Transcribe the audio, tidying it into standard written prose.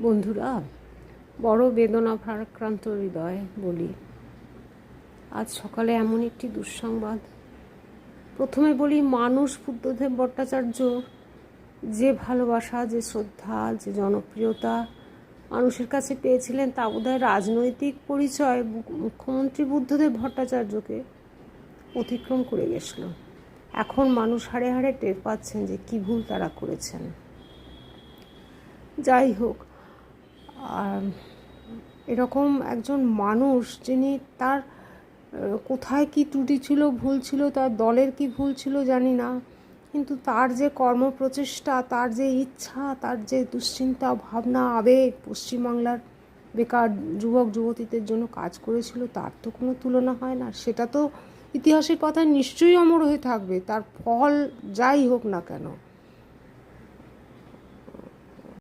বন্ধুরা, বড় বেদনা ভারাক্রান্ত হৃদয় বলি, আজ সকালে এমন একটি দুঃসংবাদ। প্রথমে বলি, মানুষ বুদ্ধদেব ভট্টাচার্য যে ভালোবাসা, যে শ্রদ্ধা, যে জনপ্রিয়তা মানুষের কাছে পেয়েছিলেন, তা বোধহয় রাজনৈতিক পরিচয় মুখ্যমন্ত্রী বুদ্ধদেব ভট্টাচার্যকে অতিক্রম করে গেছিল। এখন মানুষ হাড়ে হাড়ে টের পাচ্ছেন যে কী ভুল তারা করেছেন। যাই হোক, আর এরকম একজন মানুষ, যিনি তার কোথায় কি ত্রুটি ছিল, ভুল ছিল, তার দলের কি ভুল ছিল জানি না, কিন্তু তার যে কর্মপ্রচেষ্টা, তার যে ইচ্ছা, তার যে দুশ্চিন্তা, ভাবনা, আবেগ, পশ্চিমবাংলার বেকার যুবক যুবতীদের জন্য কাজ করেছিল, তার তো কোনো তুলনা হয় না। সেটা তো ইতিহাসের পাতায় নিশ্চয়ই অমর হয়ে থাকবে, তার ফল যাই হোক না কেন।